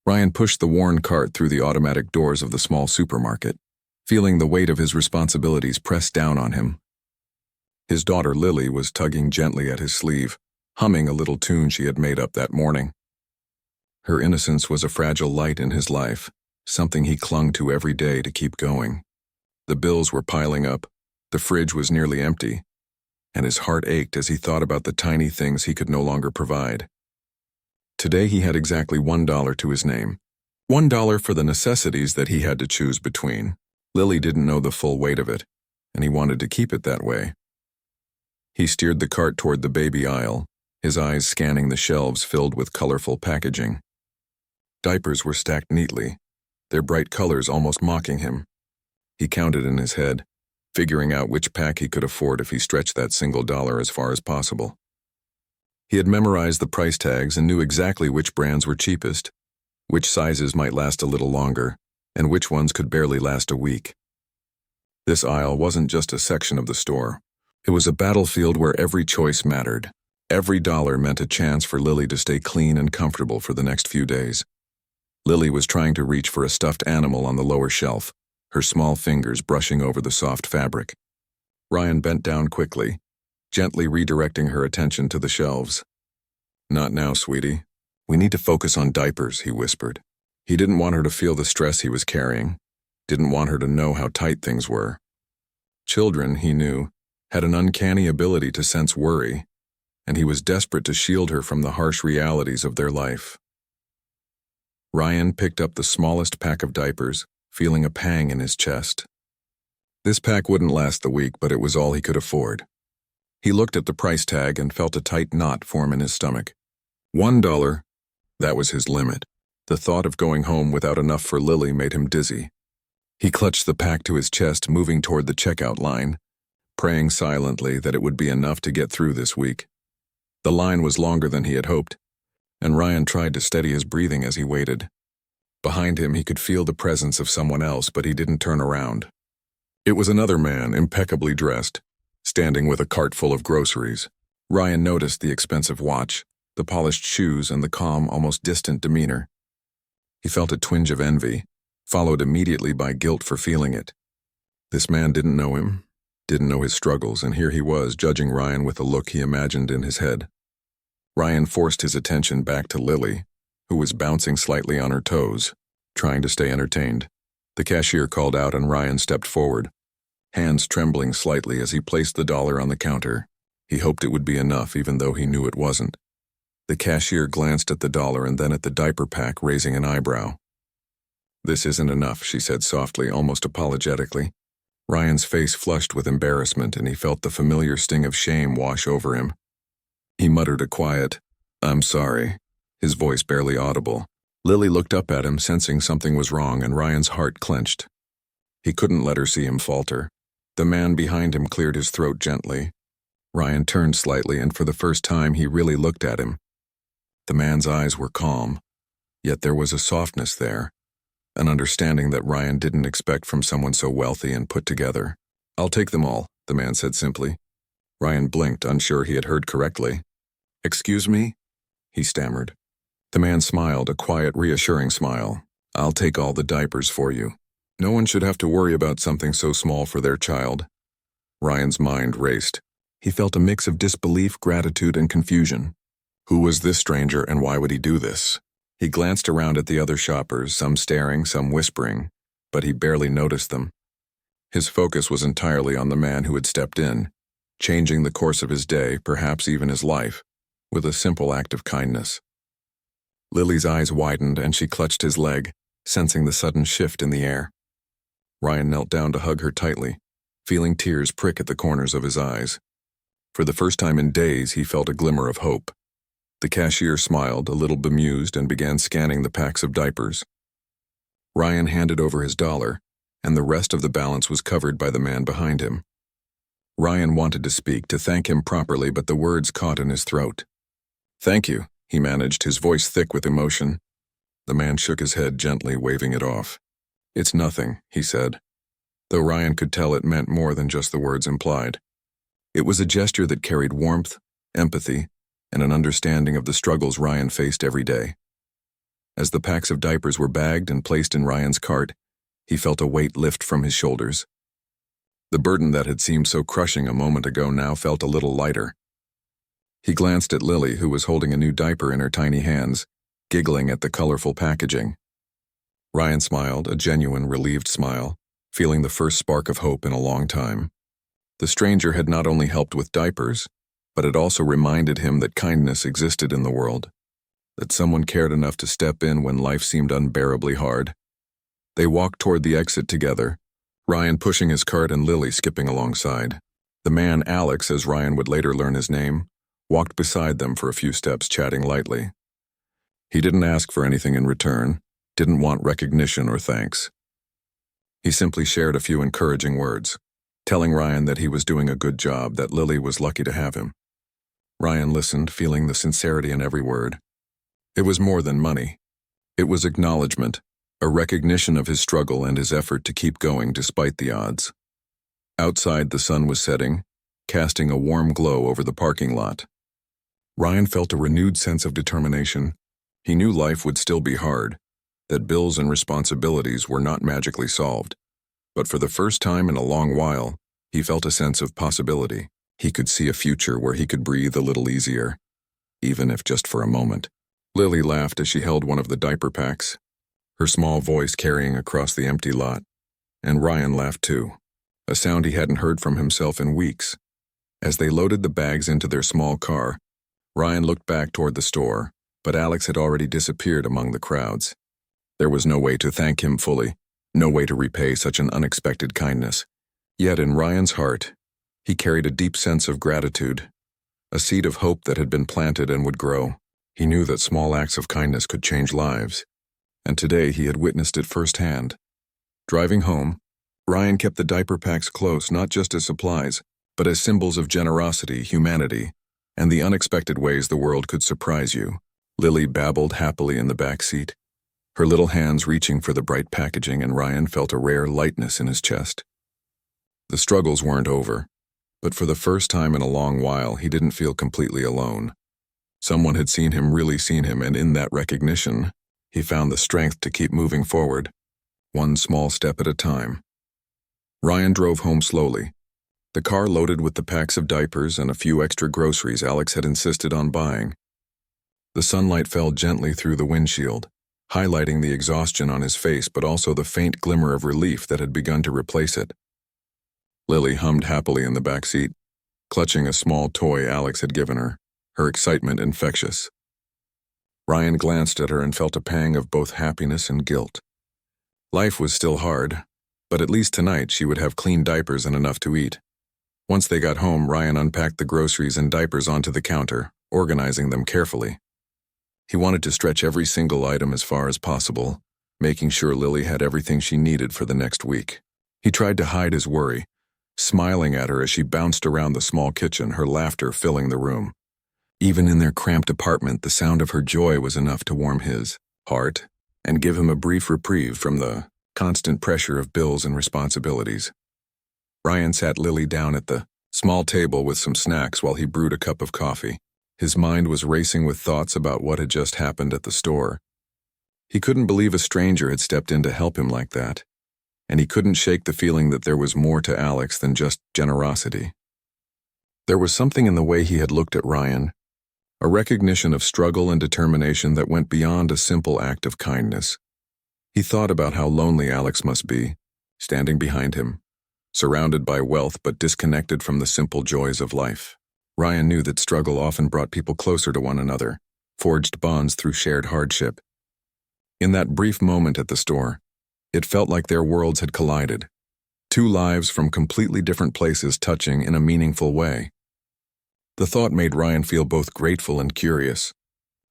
Ryan pushed the worn cart through the automatic doors of the small supermarket, feeling the weight of his responsibilities press down on him. His daughter Lily was tugging gently at his sleeve, humming a little tune she had made up that morning. Her innocence was a fragile light in his life, something he clung to every day to keep going. The bills were piling up, the fridge was nearly empty, and his heart ached as he thought about the tiny things he could no longer provide. Today he had exactly $1 to his name. $1 for the necessities that he had to choose between. Lily didn't know the full weight of it, and he wanted to keep it that way. He steered the cart toward the baby aisle, his eyes scanning the shelves filled with colorful packaging. Diapers were stacked neatly, their bright colors almost mocking him. He counted in his head, figuring out which pack he could afford if he stretched that single dollar as far as possible. He had memorized the price tags and knew exactly which brands were cheapest, which sizes might last a little longer, and which ones could barely last a week. This aisle wasn't just a section of the store. It was a battlefield where every choice mattered. Every dollar meant a chance for Lily to stay clean and comfortable for the next few days. Lily was trying to reach for a stuffed animal on the lower shelf, her small fingers brushing over the soft fabric. Ryan bent down quickly, gently redirecting her attention to the shelves. "Not now, sweetie. We need to focus on diapers," he whispered. He didn't want her to feel the stress he was carrying, didn't want her to know how tight things were. Children, he knew, had an uncanny ability to sense worry, and he was desperate to shield her from the harsh realities of their life. Ryan picked up the smallest pack of diapers, feeling a pang in his chest. This pack wouldn't last the week, but it was all he could afford. He looked at the price tag and felt a tight knot form in his stomach. $1, that was his limit. The thought of going home without enough for Lily made him dizzy. He clutched the pack to his chest, moving toward the checkout line, praying silently that it would be enough to get through this week. The line was longer than he had hoped, and Ryan tried to steady his breathing as he waited. Behind him, he could feel the presence of someone else, but he didn't turn around. It was another man, impeccably dressed, standing with a cart full of groceries. Ryan noticed the expensive watch, the polished shoes, and the calm, almost distant demeanor. He felt a twinge of envy, followed immediately by guilt for feeling it. This man didn't know him, didn't know his struggles, and here he was judging Ryan with a look he imagined in his head. Ryan forced his attention back to Lily, who was bouncing slightly on her toes, trying to stay entertained. The cashier called out and Ryan stepped forward, hands trembling slightly as he placed the dollar on the counter. He hoped it would be enough, even though he knew it wasn't. The cashier glanced at the dollar and then at the diaper pack, raising an eyebrow. "This isn't enough," she said softly, almost apologetically. Ryan's face flushed with embarrassment, and he felt the familiar sting of shame wash over him. He muttered a quiet, "I'm sorry," his voice barely audible. Lily looked up at him, sensing something was wrong, and Ryan's heart clenched. He couldn't let her see him falter. The man behind him cleared his throat gently. Ryan turned slightly, and for the first time he really looked at him. The man's eyes were calm, yet there was a softness there, an understanding that Ryan didn't expect from someone so wealthy and put together. "I'll take them all," the man said simply. Ryan blinked, unsure he had heard correctly. "Excuse me?" he stammered. The man smiled, a quiet, reassuring smile. "I'll take all the diapers for you. No one should have to worry about something so small for their child." Ryan's mind raced. He felt a mix of disbelief, gratitude, and confusion. Who was this stranger, and why would he do this? He glanced around at the other shoppers, some staring, some whispering, but he barely noticed them. His focus was entirely on the man who had stepped in, changing the course of his day, perhaps even his life, with a simple act of kindness. Lily's eyes widened and she clutched his leg, sensing the sudden shift in the air. Ryan knelt down to hug her tightly, feeling tears prick at the corners of his eyes. For the first time in days, he felt a glimmer of hope. The cashier smiled, a little bemused, and began scanning the packs of diapers. Ryan handed over his dollar, and the rest of the balance was covered by the man behind him. Ryan wanted to speak, to thank him properly, but the words caught in his throat. "Thank you," he managed, his voice thick with emotion. The man shook his head gently, waving it off. "It's nothing," he said, though Ryan could tell it meant more than just the words implied. It was a gesture that carried warmth, empathy, and an understanding of the struggles Ryan faced every day. As the packs of diapers were bagged and placed in Ryan's cart, he felt a weight lift from his shoulders. The burden that had seemed so crushing a moment ago now felt a little lighter. He glanced at Lily, who was holding a new diaper in her tiny hands, giggling at the colorful packaging. Ryan smiled, a genuine, relieved smile, feeling the first spark of hope in a long time. The stranger had not only helped with diapers, but it also reminded him that kindness existed in the world, that someone cared enough to step in when life seemed unbearably hard. They walked toward the exit together, Ryan pushing his cart and Lily skipping alongside. The man, Alex, as Ryan would later learn his name, walked beside them for a few steps, chatting lightly. He didn't ask for anything in return, didn't want recognition or thanks. He simply shared a few encouraging words, telling Ryan that he was doing a good job, that Lily was lucky to have him. Ryan listened, feeling the sincerity in every word. It was more than money. It was acknowledgement, a recognition of his struggle and his effort to keep going despite the odds. Outside, the sun was setting, casting a warm glow over the parking lot. Ryan felt a renewed sense of determination. He knew life would still be hard, that bills and responsibilities were not magically solved. But for the first time in a long while, he felt a sense of possibility. He could see a future where he could breathe a little easier, even if just for a moment. Lily laughed as she held one of the diaper packs, her small voice carrying across the empty lot, and Ryan laughed too, a sound he hadn't heard from himself in weeks. As they loaded the bags into their small car, Ryan looked back toward the store, but Alex had already disappeared among the crowds. There was no way to thank him fully, no way to repay such an unexpected kindness. Yet in Ryan's heart, he carried a deep sense of gratitude, a seed of hope that had been planted and would grow. He knew that small acts of kindness could change lives, and today he had witnessed it firsthand. Driving home, Ryan kept the diaper packs close, not just as supplies, but as symbols of generosity, humanity, and the unexpected ways the world could surprise you. Lily babbled happily in the back seat, her little hands reaching for the bright packaging, and Ryan felt a rare lightness in his chest. The struggles weren't over, but for the first time in a long while, he didn't feel completely alone. Someone had really seen him, and in that recognition, he found the strength to keep moving forward, one small step at a time. Ryan drove home slowly, the car loaded with the packs of diapers and a few extra groceries Alex had insisted on buying. The sunlight fell gently through the windshield, highlighting the exhaustion on his face, but also the faint glimmer of relief that had begun to replace it. Lily hummed happily in the back seat, clutching a small toy Alex had given her, her excitement infectious. Ryan glanced at her and felt a pang of both happiness and guilt. Life was still hard, but at least tonight she would have clean diapers and enough to eat. Once they got home, Ryan unpacked the groceries and diapers onto the counter, organizing them carefully. He wanted to stretch every single item as far as possible, making sure Lily had everything she needed for the next week. He tried to hide his worry, smiling at her as she bounced around the small kitchen, her laughter filling the room. Even in their cramped apartment, the sound of her joy was enough to warm his heart and give him a brief reprieve from the constant pressure of bills and responsibilities. Ryan sat Lily down at the small table with some snacks while he brewed a cup of coffee. His mind was racing with thoughts about what had just happened at the store. He couldn't believe a stranger had stepped in to help him like that, and he couldn't shake the feeling that there was more to Alex than just generosity. There was something in the way he had looked at Ryan, a recognition of struggle and determination that went beyond a simple act of kindness. He thought about how lonely Alex must be, standing behind him, surrounded by wealth but disconnected from the simple joys of life. Ryan knew that struggle often brought people closer to one another, forged bonds through shared hardship. In that brief moment at the store, it felt like their worlds had collided, two lives from completely different places touching in a meaningful way. The thought made Ryan feel both grateful and curious.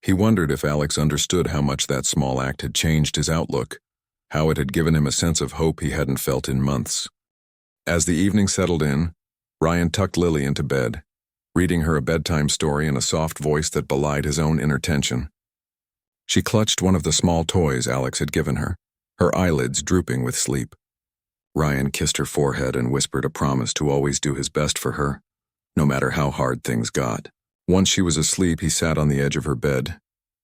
He wondered if Alex understood how much that small act had changed his outlook, how it had given him a sense of hope he hadn't felt in months. As the evening settled in, Ryan tucked Lily into bed, reading her a bedtime story in a soft voice that belied his own inner tension. She clutched one of the small toys Alex had given her, her eyelids drooping with sleep. Ryan kissed her forehead and whispered a promise to always do his best for her, no matter how hard things got. Once she was asleep, he sat on the edge of her bed,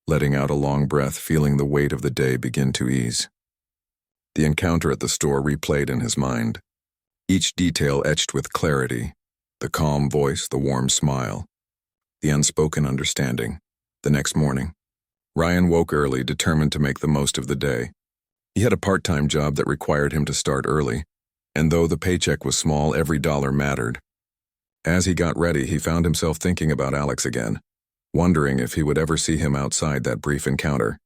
letting out a long breath, feeling the weight of the day begin to ease. The encounter at the store replayed in his mind, each detail etched with clarity, the calm voice, the warm smile, the unspoken understanding. The next morning, Ryan woke early, determined to make the most of the day. He had a part-time job that required him to start early, and though the paycheck was small, every dollar mattered. As he got ready, he found himself thinking about Alex again, wondering if he would ever see him outside that brief encounter.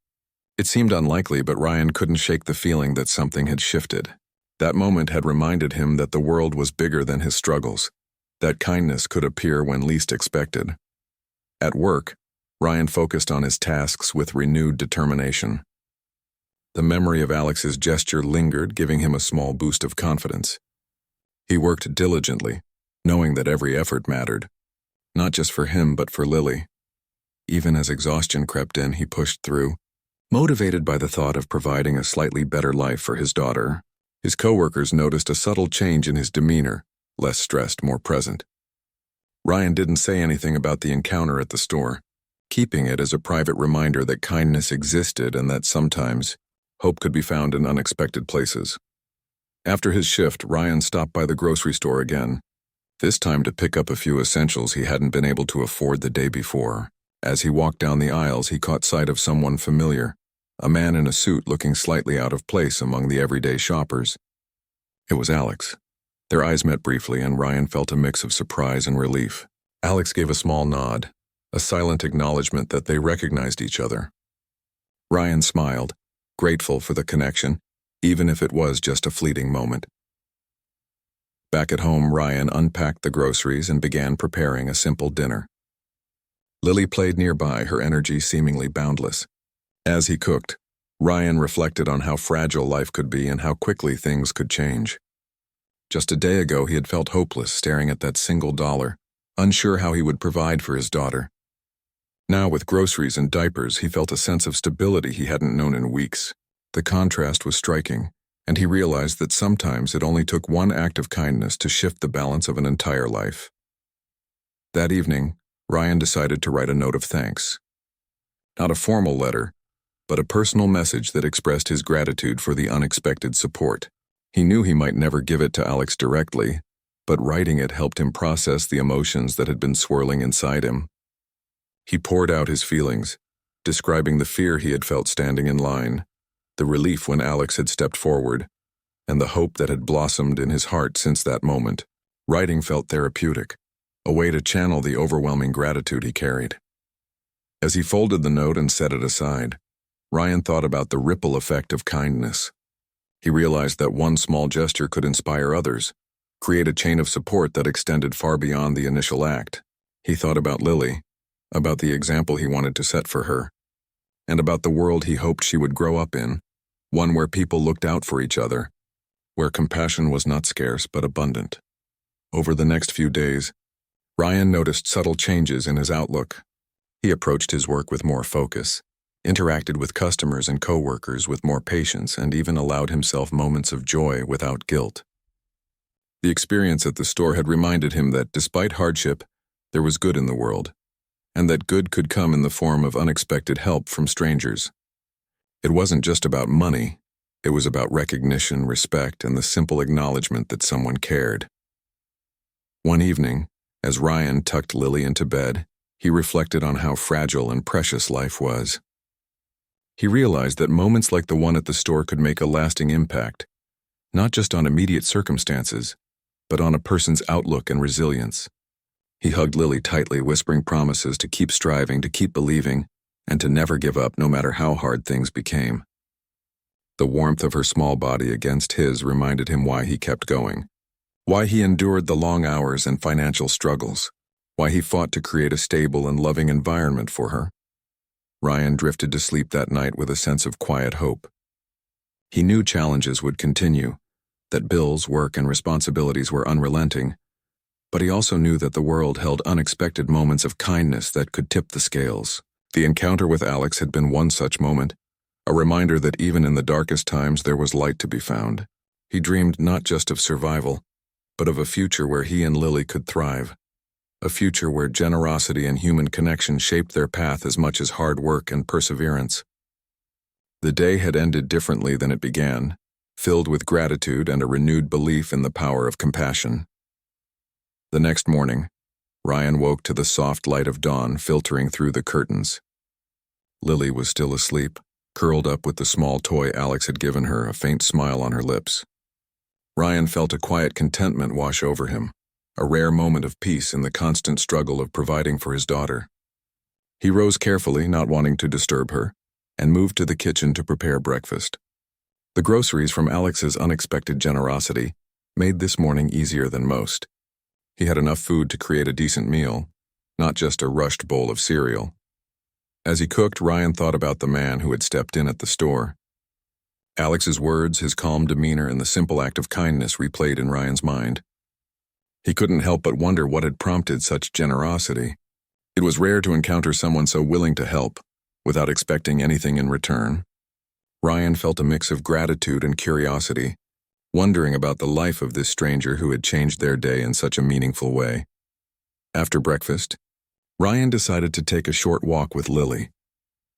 It seemed unlikely, but Ryan couldn't shake the feeling that something had shifted. That moment had reminded him that the world was bigger than his struggles, that kindness could appear when least expected. At work, Ryan focused on his tasks with renewed determination. The memory of Alex's gesture lingered, giving him a small boost of confidence. He worked diligently, knowing that every effort mattered, not just for him but for Lily. Even as exhaustion crept in, he pushed through, motivated by the thought of providing a slightly better life for his daughter. His coworkers noticed a subtle change in his demeanor, less stressed, more present. Ryan didn't say anything about the encounter at the store, keeping it as a private reminder that kindness existed and that sometimes hope could be found in unexpected places. After his shift, Ryan stopped by the grocery store again, this time to pick up a few essentials he hadn't been able to afford the day before. As he walked down the aisles, he caught sight of someone familiar, a man in a suit looking slightly out of place among the everyday shoppers. It was Alex. Their eyes met briefly, and Ryan felt a mix of surprise and relief. Alex gave a small nod, a silent acknowledgement that they recognized each other. Ryan smiled, grateful for the connection, even if it was just a fleeting moment. Back at home, Ryan unpacked the groceries and began preparing a simple dinner. Lily played nearby, her energy seemingly boundless. As he cooked, Ryan reflected on how fragile life could be and how quickly things could change. Just a day ago, he had felt hopeless, staring at that single dollar, unsure how he would provide for his daughter. Now, with groceries and diapers, he felt a sense of stability he hadn't known in weeks. The contrast was striking, and he realized that sometimes it only took one act of kindness to shift the balance of an entire life. That evening, Ryan decided to write a note of thanks. Not a formal letter, but a personal message that expressed his gratitude for the unexpected support. He knew he might never give it to Alex directly, but writing it helped him process the emotions that had been swirling inside him. He poured out his feelings, describing the fear he had felt standing in line, the relief when Alex had stepped forward, and the hope that had blossomed in his heart since that moment. Writing felt therapeutic, a way to channel the overwhelming gratitude he carried. As he folded the note and set it aside, Ryan thought about the ripple effect of kindness. He realized that one small gesture could inspire others, create a chain of support that extended far beyond the initial act. He thought about Lily, about the example he wanted to set for her, and about the world he hoped she would grow up in, one where people looked out for each other, where compassion was not scarce but abundant. Over the next few days, Ryan noticed subtle changes in his outlook. He approached his work with more focus, interacted with customers and coworkers with more patience, and even allowed himself moments of joy without guilt. The experience at the store had reminded him that despite hardship, there was good in the world, and that good could come in the form of unexpected help from strangers. It wasn't just about money, it was about recognition, respect, and the simple acknowledgement that someone cared. One evening, as Ryan tucked Lily into bed, he reflected on how fragile and precious life was. He realized that moments like the one at the store could make a lasting impact, not just on immediate circumstances, but on a person's outlook and resilience. He hugged Lily tightly, whispering promises to keep striving, to keep believing, and to never give up no matter how hard things became. The warmth of her small body against his reminded him why he kept going, why he endured the long hours and financial struggles, why he fought to create a stable and loving environment for her. Ryan drifted to sleep that night with a sense of quiet hope. He knew challenges would continue, that bills, work, and responsibilities were unrelenting, but he also knew that the world held unexpected moments of kindness that could tip the scales. The encounter with Alex had been one such moment, a reminder that even in the darkest times there was light to be found. He dreamed not just of survival, but of a future where he and Lily could thrive. a future where generosity and human connection shaped their path as much as hard work and perseverance. The day had ended differently than it began, filled with gratitude and a renewed belief in the power of compassion. The next morning, Ryan woke to the soft light of dawn filtering through the curtains. Lily was still asleep, curled up with the small toy Alex had given her, a faint smile on her lips. Ryan felt a quiet contentment wash over him, a rare moment of peace in the constant struggle of providing for his daughter. He rose carefully, not wanting to disturb her, and moved to the kitchen to prepare breakfast. The groceries from Alex's unexpected generosity made this morning easier than most. He had enough food to create a decent meal, not just a rushed bowl of cereal. As he cooked, Ryan thought about the man who had stepped in at the store. Alex's words, his calm demeanor, and the simple act of kindness replayed in Ryan's mind. He couldn't help but wonder what had prompted such generosity. It was rare to encounter someone so willing to help, without expecting anything in return. Ryan felt a mix of gratitude and curiosity, wondering about the life of this stranger who had changed their day in such a meaningful way. After breakfast, Ryan decided to take a short walk with Lily.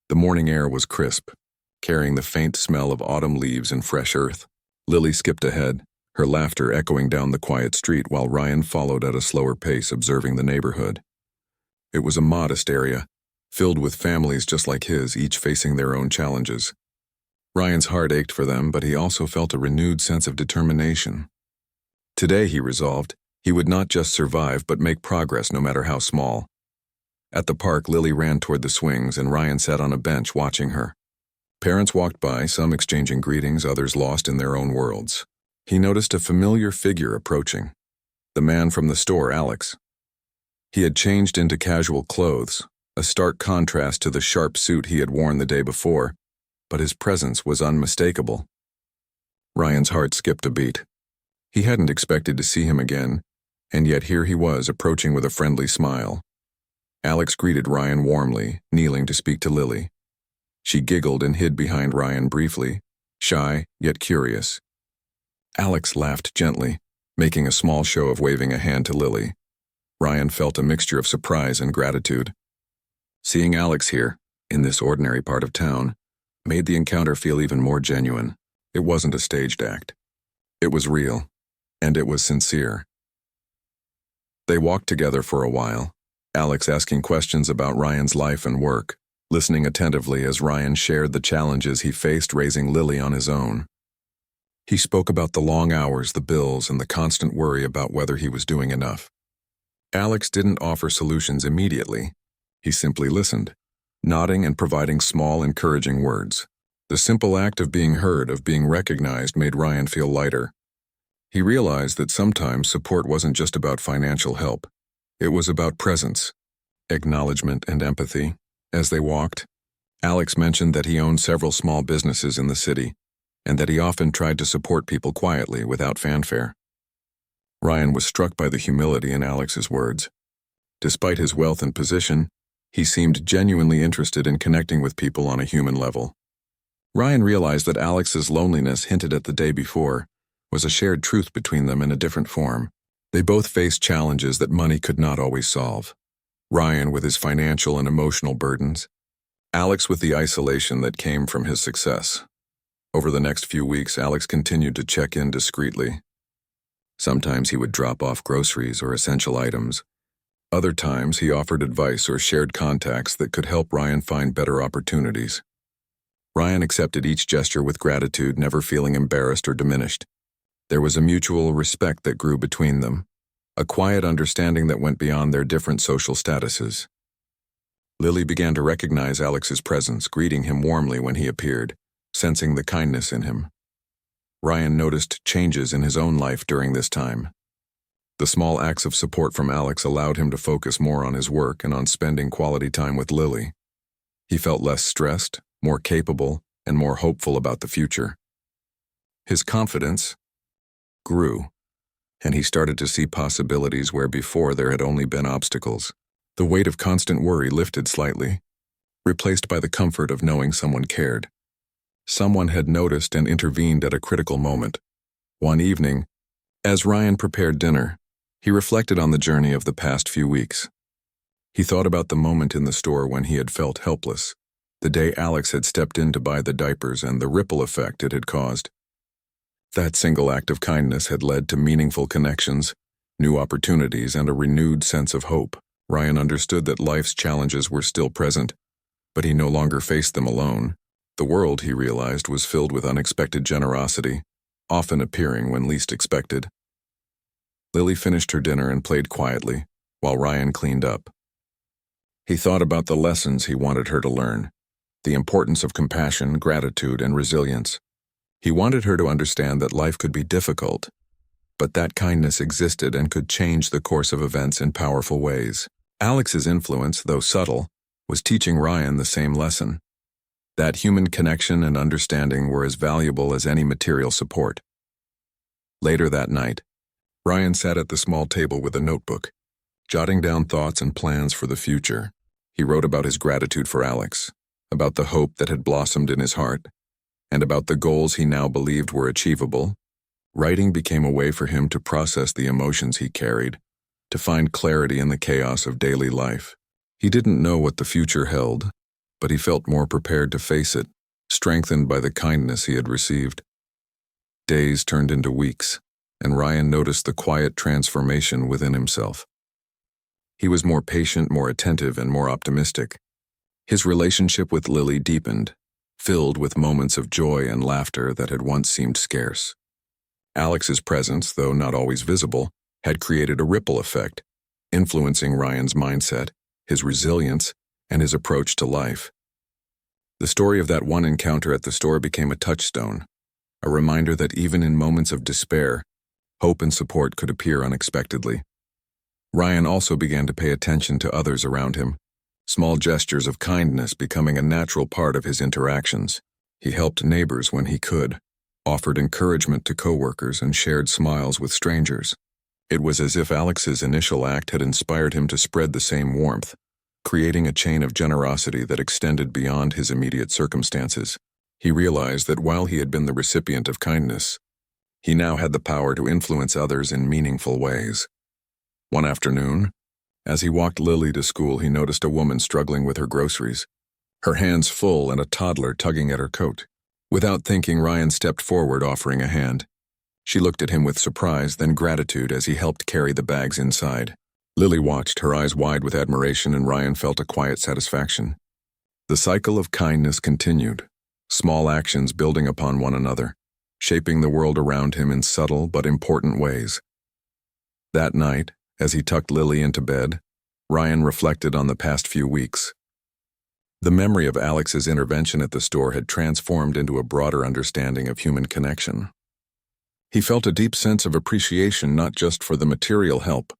The morning air was crisp, carrying the faint smell of autumn leaves and fresh earth. Lily skipped ahead, her laughter echoing down the quiet street while Ryan followed at a slower pace, observing the neighborhood. It was a modest area, filled with families just like his, each facing their own challenges. Ryan's heart ached for them, but he also felt a renewed sense of determination. Today, he resolved, he would not just survive but make progress no matter how small. At the park, Lily ran toward the swings and Ryan sat on a bench watching her. Parents walked by, some exchanging greetings, others lost in their own worlds. He noticed a familiar figure approaching. The man from the store, Alex. He had changed into casual clothes, a stark contrast to the sharp suit he had worn the day before, but his presence was unmistakable. Ryan's heart skipped a beat. He hadn't expected to see him again, and yet here he was, approaching with a friendly smile. Alex greeted Ryan warmly, kneeling to speak to Lily. She giggled and hid behind Ryan briefly, shy yet curious. Alex laughed gently, making a small show of waving a hand to Lily. Ryan felt a mixture of surprise and gratitude. Seeing Alex here, in this ordinary part of town, made the encounter feel even more genuine. It wasn't a staged act. It was real, and it was sincere. They walked together for a while, Alex asking questions about Ryan's life and work, listening attentively as Ryan shared the challenges he faced raising Lily on his own. He spoke about the long hours, the bills, and the constant worry about whether he was doing enough. Alex didn't offer solutions immediately. He simply listened, nodding and providing small, encouraging words. The simple act of being heard, of being recognized, made Ryan feel lighter. He realized that sometimes support wasn't just about financial help. It was about presence, acknowledgement, and empathy. As they walked, Alex mentioned that he owned several small businesses in the city, and that he often tried to support people quietly, without fanfare. Ryan was struck by the humility in Alex's words. Despite his wealth and position, he seemed genuinely interested in connecting with people on a human level. Ryan realized that Alex's loneliness, hinted at the day before, was a shared truth between them in a different form. They both faced challenges that money could not always solve. Ryan with his financial and emotional burdens, Alex with the isolation that came from his success. Over the next few weeks, Alex continued to check in discreetly. Sometimes he would drop off groceries or essential items. Other times, he offered advice or shared contacts that could help Ryan find better opportunities. Ryan accepted each gesture with gratitude, never feeling embarrassed or diminished. There was a mutual respect that grew between them, a quiet understanding that went beyond their different social statuses. Lily began to recognize Alex's presence, greeting him warmly when he appeared, sensing the kindness in him. Ryan noticed changes in his own life during this time. The small acts of support from Alex allowed him to focus more on his work and on spending quality time with Lily. He felt less stressed, more capable, and more hopeful about the future. His confidence grew, and he started to see possibilities where before there had only been obstacles. The weight of constant worry lifted slightly, replaced by the comfort of knowing someone cared. Someone had noticed and intervened at a critical moment. One evening, as Ryan prepared dinner, He reflected on the journey of the past few weeks. He thought about the moment in the store when he had felt helpless, the day Alex had stepped in to buy the diapers and the ripple effect it had caused. That single act of kindness had led to meaningful connections, new opportunities, and a renewed sense of hope. Ryan understood that life's challenges were still present, but he no longer faced them alone. The world, he realized, was filled with unexpected generosity, often appearing when least expected. Lily finished her dinner and played quietly, while Ryan cleaned up. He thought about the lessons he wanted her to learn, the importance of compassion, gratitude, and resilience. He wanted her to understand that life could be difficult, but that kindness existed and could change the course of events in powerful ways. Alex's influence, though subtle, was teaching Ryan the same lesson. That human connection and understanding were as valuable as any material support. Later that night, Ryan sat at the small table with a notebook, jotting down thoughts and plans for the future. He wrote about his gratitude for Alex, about the hope that had blossomed in his heart, and about the goals he now believed were achievable. Writing became a way for him to process the emotions he carried, to find clarity in the chaos of daily life. He didn't know what the future held, but he felt more prepared to face it, strengthened by the kindness he had received. Days turned into weeks, and Ryan noticed the quiet transformation within himself. He was more patient, more attentive, and more optimistic. His relationship with Lily deepened, filled with moments of joy and laughter that had once seemed scarce. Alex's presence, though not always visible, had created a ripple effect, influencing Ryan's mindset, his resilience, and his approach to life. The story of that one encounter at the store became a touchstone, a reminder that even in moments of despair, hope and support could appear unexpectedly. Ryan also began to pay attention to others around him, small gestures of kindness becoming a natural part of his interactions. He helped neighbors when he could, offered encouragement to coworkers, and shared smiles with strangers. It was as if Alex's initial act had inspired him to spread the same warmth, creating a chain of generosity that extended beyond his immediate circumstances. He realized that while he had been the recipient of kindness, he now had the power to influence others in meaningful ways. One afternoon, as he walked Lily to school, he noticed a woman struggling with her groceries, her hands full and a toddler tugging at her coat. Without thinking, Ryan stepped forward, offering a hand. She looked at him with surprise, then gratitude as he helped carry the bags inside. Lily watched, her eyes wide with admiration, and Ryan felt a quiet satisfaction. The cycle of kindness continued, small actions building upon one another, shaping the world around him in subtle but important ways. That night, as he tucked Lily into bed, Ryan reflected on the past few weeks. The memory of Alex's intervention at the store had transformed into a broader understanding of human connection. He felt a deep sense of appreciation not just for the material help,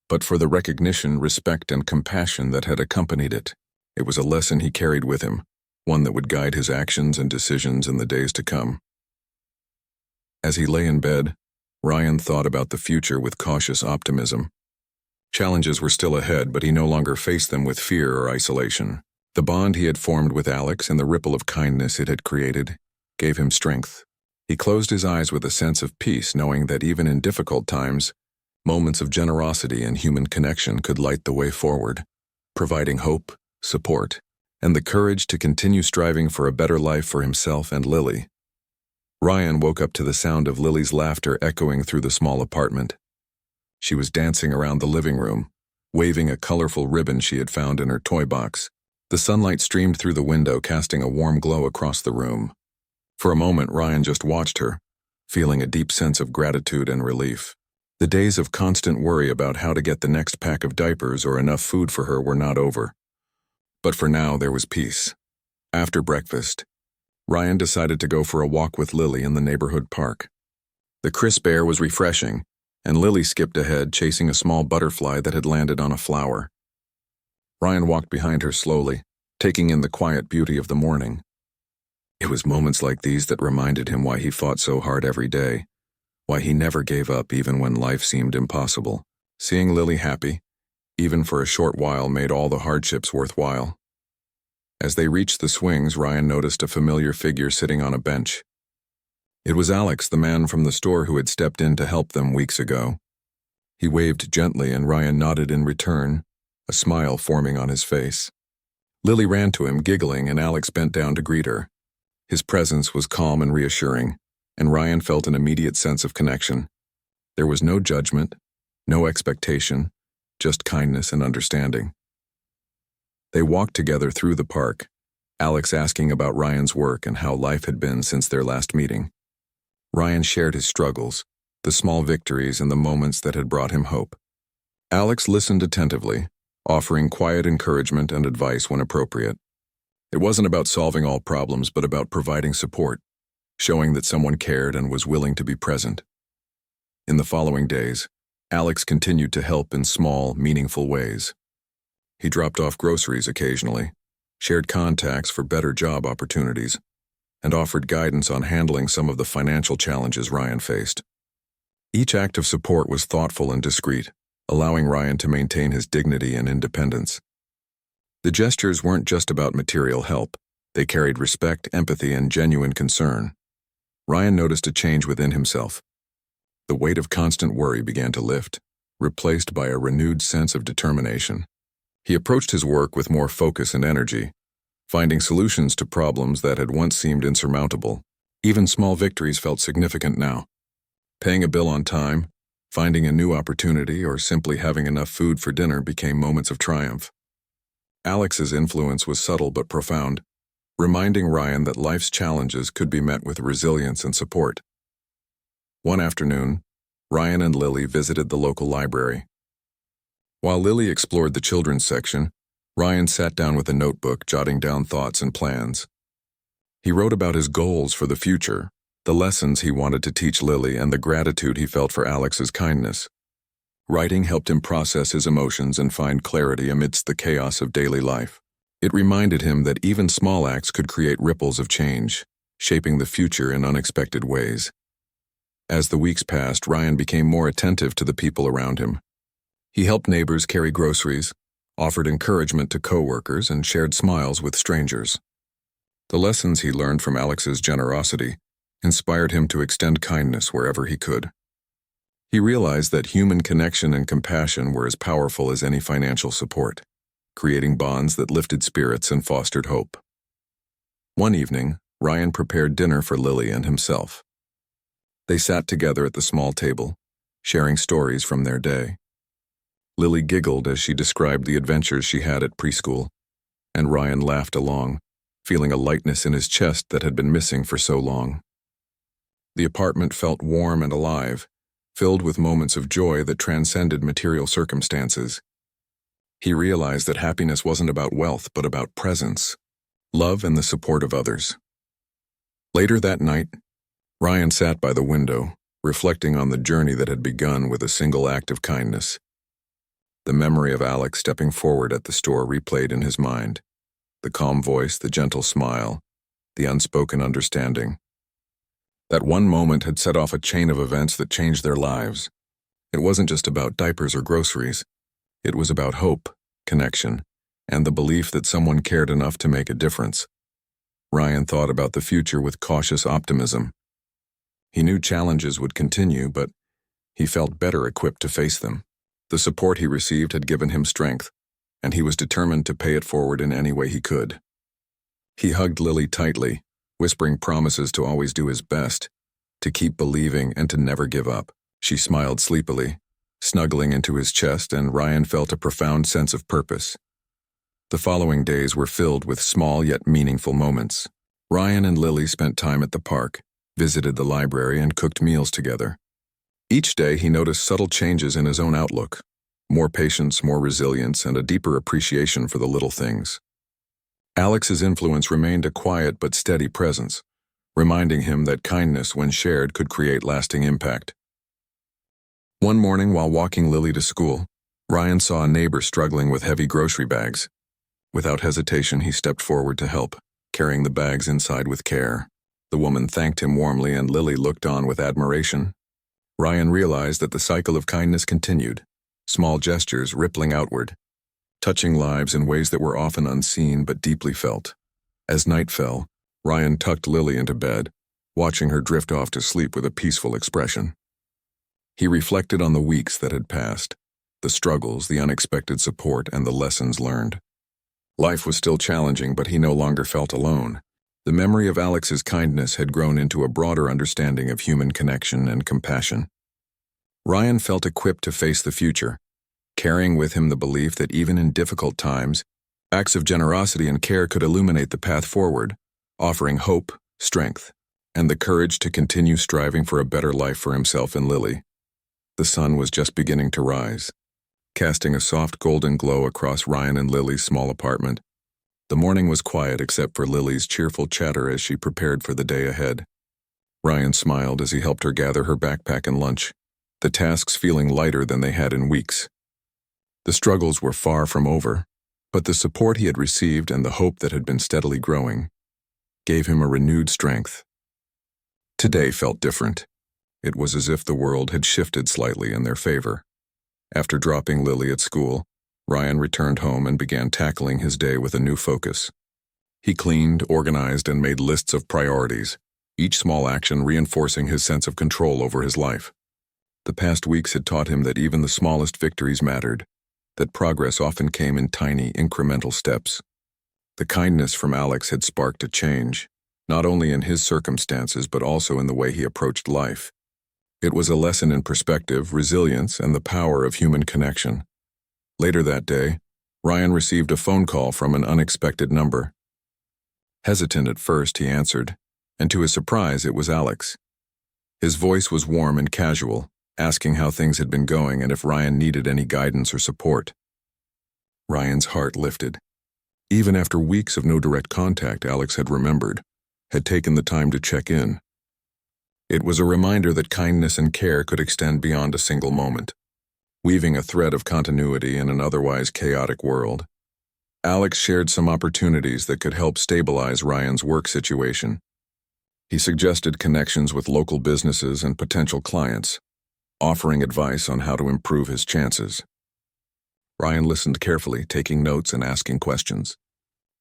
but for the recognition, respect, and compassion that had accompanied it. It was a lesson he carried with him, one that would guide his actions and decisions in the days to come. As he lay in bed, Ryan thought about the future with cautious optimism. Challenges were still ahead, but he no longer faced them with fear or isolation. The bond he had formed with Alex and the ripple of kindness it had created gave him strength. He closed his eyes with a sense of peace, knowing that even in difficult times, moments of generosity and human connection could light the way forward, providing hope, support, and the courage to continue striving for a better life for himself and Lily. Ryan woke up to the sound of Lily's laughter echoing through the small apartment. She was dancing around the living room, waving a colorful ribbon she had found in her toy box. The sunlight streamed through the window, casting a warm glow across the room. For a moment, Ryan just watched her, feeling a deep sense of gratitude and relief. The days of constant worry about how to get the next pack of diapers or enough food for her were not over. But for now, there was peace. After breakfast, Ryan decided to go for a walk with Lily in the neighborhood park. The crisp air was refreshing, and Lily skipped ahead, chasing a small butterfly that had landed on a flower. Ryan walked behind her slowly, taking in the quiet beauty of the morning. It was moments like these that reminded him why he fought so hard every day, why he never gave up even when life seemed impossible. Seeing Lily happy, even for a short while, made all the hardships worthwhile. As they reached the swings, Ryan noticed a familiar figure sitting on a bench. It was Alex, the man from the store who had stepped in to help them weeks ago. He waved gently and Ryan nodded in return, a smile forming on his face. Lily ran to him, giggling, and Alex bent down to greet her. His presence was calm and reassuring, and Ryan felt an immediate sense of connection. There was no judgment, no expectation, just kindness and understanding. They walked together through the park, Alex asking about Ryan's work and how life had been since their last meeting. Ryan shared his struggles, the small victories and the moments that had brought him hope. Alex listened attentively, offering quiet encouragement and advice when appropriate. It wasn't about solving all problems, but about providing support, showing that someone cared and was willing to be present. In the following days, Alex continued to help in small, meaningful ways. He dropped off groceries occasionally, shared contacts for better job opportunities, and offered guidance on handling some of the financial challenges Ryan faced. Each act of support was thoughtful and discreet, allowing Ryan to maintain his dignity and independence. The gestures weren't just about material help. They carried respect, empathy, and genuine concern. Ryan noticed a change within himself. The weight of constant worry began to lift, replaced by a renewed sense of determination. He approached his work with more focus and energy, finding solutions to problems that had once seemed insurmountable. Even small victories felt significant now. Paying a bill on time, finding a new opportunity, or simply having enough food for dinner became moments of triumph. Alex's influence was subtle but profound, reminding Ryan that life's challenges could be met with resilience and support. One afternoon, Ryan and Lily visited the local library. While Lily explored the children's section, Ryan sat down with a notebook, jotting down thoughts and plans. He wrote about his goals for the future, the lessons he wanted to teach Lily, and the gratitude he felt for Alex's kindness. Writing helped him process his emotions and find clarity amidst the chaos of daily life. It reminded him that even small acts could create ripples of change, shaping the future in unexpected ways. As the weeks passed, Ryan became more attentive to the people around him. He helped neighbors carry groceries, offered encouragement to coworkers, and shared smiles with strangers. The lessons he learned from Alex's generosity inspired him to extend kindness wherever he could. He realized that human connection and compassion were as powerful as any financial support, creating bonds that lifted spirits and fostered hope. One evening, Ryan prepared dinner for Lily and himself. They sat together at the small table, sharing stories from their day. Lily giggled as she described the adventures she had at preschool, and Ryan laughed along, feeling a lightness in his chest that had been missing for so long. The apartment felt warm and alive, filled with moments of joy that transcended material circumstances. He realized that happiness wasn't about wealth, but about presence, love, and the support of others. Later that night, Ryan sat by the window, reflecting on the journey that had begun with a single act of kindness. The memory of Alex stepping forward at the store replayed in his mind. The calm voice, the gentle smile, the unspoken understanding. That one moment had set off a chain of events that changed their lives. It wasn't just about diapers or groceries. It was about hope, connection, and the belief that someone cared enough to make a difference. Ryan thought about the future with cautious optimism. He knew challenges would continue, but he felt better equipped to face them. The support he received had given him strength, and he was determined to pay it forward in any way he could. He hugged Lily tightly, whispering promises to always do his best, to keep believing and to never give up. She smiled sleepily, snuggling into his chest, and Ryan felt a profound sense of purpose. The following days were filled with small yet meaningful moments. Ryan and Lily spent time at the park, visited the library, and cooked meals together. Each day he noticed subtle changes in his own outlook, more patience, more resilience, and a deeper appreciation for the little things. Alex's influence remained a quiet but steady presence, reminding him that kindness, when shared, could create lasting impact. One morning, while walking Lily to school, Ryan saw a neighbor struggling with heavy grocery bags. Without hesitation, he stepped forward to help, carrying the bags inside with care. The woman thanked him warmly, and Lily looked on with admiration. Ryan realized that the cycle of kindness continued, small gestures rippling outward, touching lives in ways that were often unseen but deeply felt. As night fell, Ryan tucked Lily into bed, watching her drift off to sleep with a peaceful expression. He reflected on the weeks that had passed, the struggles, the unexpected support, and the lessons learned. Life was still challenging, but he no longer felt alone. The memory of Alex's kindness had grown into a broader understanding of human connection and compassion. Ryan felt equipped to face the future, carrying with him the belief that even in difficult times, acts of generosity and care could illuminate the path forward, offering hope, strength, and the courage to continue striving for a better life for himself and Lily. The sun was just beginning to rise, casting a soft golden glow across Ryan and Lily's small apartment. The morning was quiet except for Lily's cheerful chatter as she prepared for the day ahead. Ryan smiled as he helped her gather her backpack and lunch, the tasks feeling lighter than they had in weeks. The struggles were far from over, but the support he had received and the hope that had been steadily growing gave him a renewed strength. Today felt different. It was as if the world had shifted slightly in their favor. After dropping Lily at school, Ryan returned home and began tackling his day with a new focus. He cleaned, organized, and made lists of priorities, each small action reinforcing his sense of control over his life. The past weeks had taught him that even the smallest victories mattered, that progress often came in tiny, incremental steps. The kindness from Alex had sparked a change, not only in his circumstances but also in the way he approached life. It was a lesson in perspective, resilience, and the power of human connection. Later that day, Ryan received a phone call from an unexpected number. Hesitant at first, he answered, and to his surprise, it was Alex. His voice was warm and casual, asking how things had been going and if Ryan needed any guidance or support. Ryan's heart lifted. Even after weeks of no direct contact, Alex had remembered, had taken the time to check in. It was a reminder that kindness and care could extend beyond a single moment, weaving a thread of continuity in an otherwise chaotic world. Alex shared some opportunities that could help stabilize Ryan's work situation. He suggested connections with local businesses and potential clients, offering advice on how to improve his chances. Ryan listened carefully, taking notes and asking questions.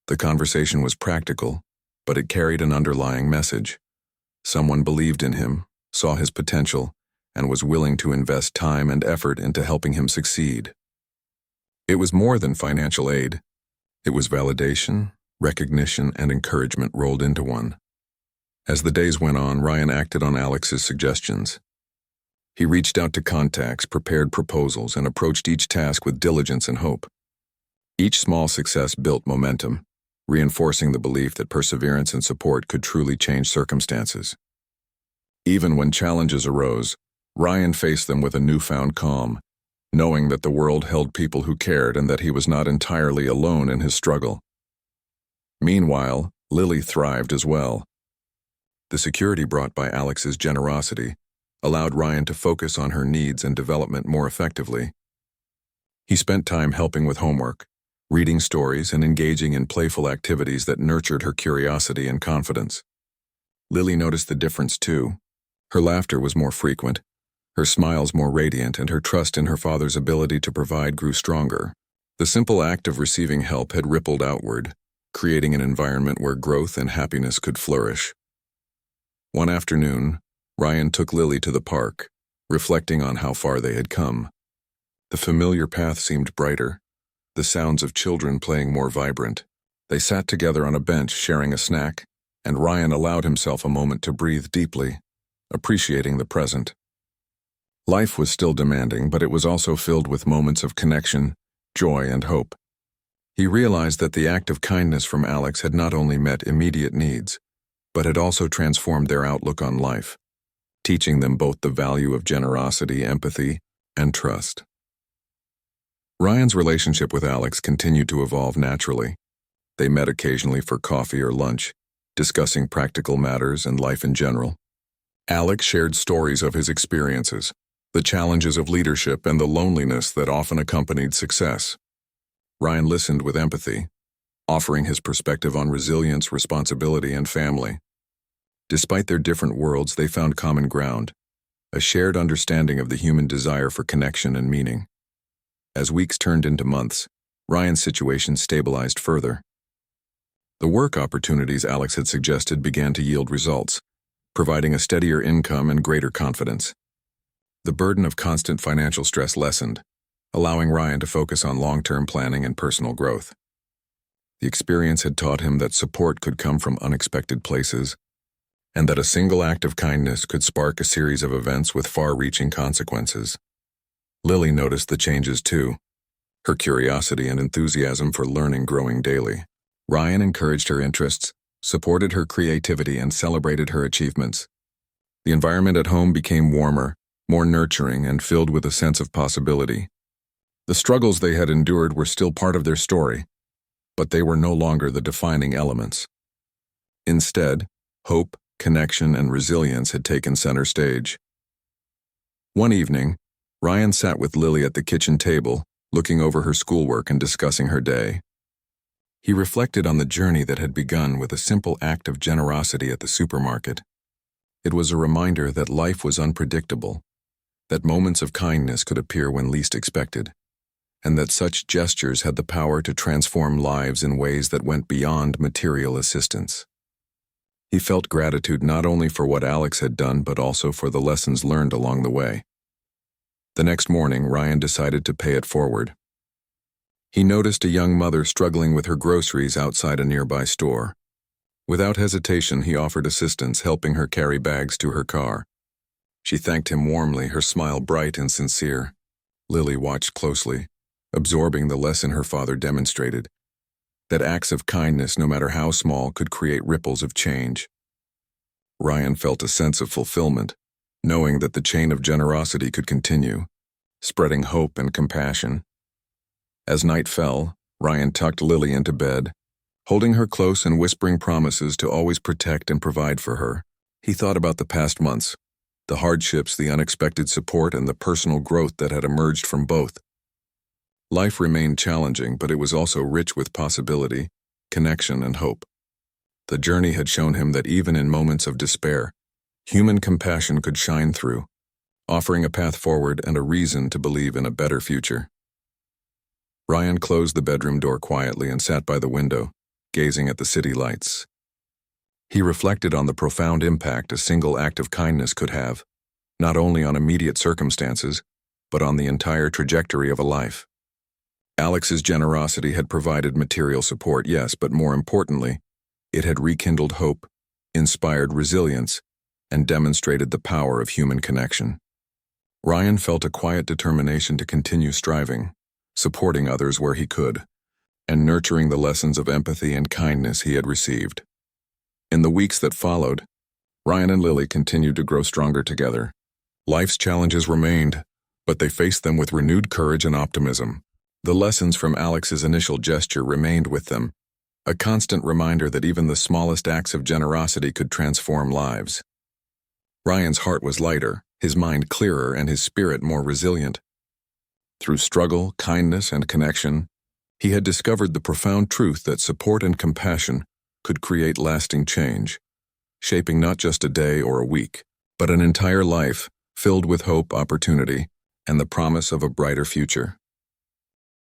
The conversation was practical, but it carried an underlying message. Someone believed in him, saw his potential, and was willing to invest time and effort into helping him succeed. It was more than financial aid. It was validation, recognition, and encouragement rolled into one. As the days went on, Ryan acted on Alex's suggestions. He reached out to contacts, prepared proposals, and approached each task with diligence and hope. Each small success built momentum, reinforcing the belief that perseverance and support could truly change circumstances. Even when challenges arose, Ryan faced them with a newfound calm, knowing that the world held people who cared and that he was not entirely alone in his struggle. Meanwhile, Lily thrived as well. The security brought by Alex's generosity allowed Ryan to focus on her needs and development more effectively. He spent time helping with homework, reading stories, and engaging in playful activities that nurtured her curiosity and confidence. Lily noticed the difference too. Her laughter was more frequent, her smiles more radiant, and her trust in her father's ability to provide grew stronger. The simple act of receiving help had rippled outward, creating an environment where growth and happiness could flourish. One afternoon, Ryan took Lily to the park, reflecting on how far they had come. The familiar path seemed brighter, the sounds of children playing more vibrant. They sat together on a bench sharing a snack, and Ryan allowed himself a moment to breathe deeply, appreciating the present. Life was still demanding, but it was also filled with moments of connection, joy, and hope. He realized that the act of kindness from Alex had not only met immediate needs, but had also transformed their outlook on life, teaching them both the value of generosity, empathy, and trust. Ryan's relationship with Alex continued to evolve naturally. They met occasionally for coffee or lunch, discussing practical matters and life in general. Alex shared stories of his experiences, the challenges of leadership, and the loneliness that often accompanied success. Ryan listened with empathy, offering his perspective on resilience, responsibility, and family. Despite their different worlds, they found common ground, a shared understanding of the human desire for connection and meaning. As weeks turned into months, Ryan's situation stabilized further. The work opportunities Alex had suggested began to yield results, providing a steadier income and greater confidence. The burden of constant financial stress lessened, allowing Ryan to focus on long-term planning and personal growth. The experience had taught him that support could come from unexpected places, and that a single act of kindness could spark a series of events with far-reaching consequences. Lily noticed the changes too, her curiosity and enthusiasm for learning growing daily. Ryan encouraged her interests, supported her creativity, and celebrated her achievements. The environment at home became warmer, more nurturing, and filled with a sense of possibility. The struggles they had endured were still part of their story, but they were no longer the defining elements. Instead, hope, connection, and resilience had taken center stage. One evening, Ryan sat with Lily at the kitchen table, looking over her schoolwork and discussing her day. He reflected on the journey that had begun with a simple act of generosity at the supermarket. It was a reminder that life was unpredictable, that moments of kindness could appear when least expected, and that such gestures had the power to transform lives in ways that went beyond material assistance. He felt gratitude not only for what Alex had done but also for the lessons learned along the way. The next morning, Ryan decided to pay it forward. He noticed a young mother struggling with her groceries outside a nearby store. Without hesitation, he offered assistance, helping her carry bags to her car. She thanked him warmly, her smile bright and sincere. Lily watched closely, absorbing the lesson her father demonstrated, that acts of kindness, no matter how small, could create ripples of change. Ryan felt a sense of fulfillment, knowing that the chain of generosity could continue, spreading hope and compassion. As night fell, Ryan tucked Lily into bed, holding her close and whispering promises to always protect and provide for her. He thought about the past months, the hardships, the unexpected support, and the personal growth that had emerged from both. Life remained challenging, but it was also rich with possibility, connection, and hope. The journey had shown him that even in moments of despair, human compassion could shine through, offering a path forward and a reason to believe in a better future. Ryan closed the bedroom door quietly and sat by the window, gazing at the city lights. He reflected on the profound impact a single act of kindness could have, not only on immediate circumstances, but on the entire trajectory of a life. Alex's generosity had provided material support, yes, but more importantly, it had rekindled hope, inspired resilience, and demonstrated the power of human connection. Ryan felt a quiet determination to continue striving, supporting others where he could, and nurturing the lessons of empathy and kindness he had received. In the weeks that followed, Ryan and Lily continued to grow stronger together. Life's challenges remained, but they faced them with renewed courage and optimism. The lessons from Alex's initial gesture remained with them, a constant reminder that even the smallest acts of generosity could transform lives. Ryan's heart was lighter, his mind clearer, and his spirit more resilient. Through struggle, kindness, and connection, he had discovered the profound truth that support and compassion could create lasting change, shaping not just a day or a week, but an entire life filled with hope, opportunity, and the promise of a brighter future.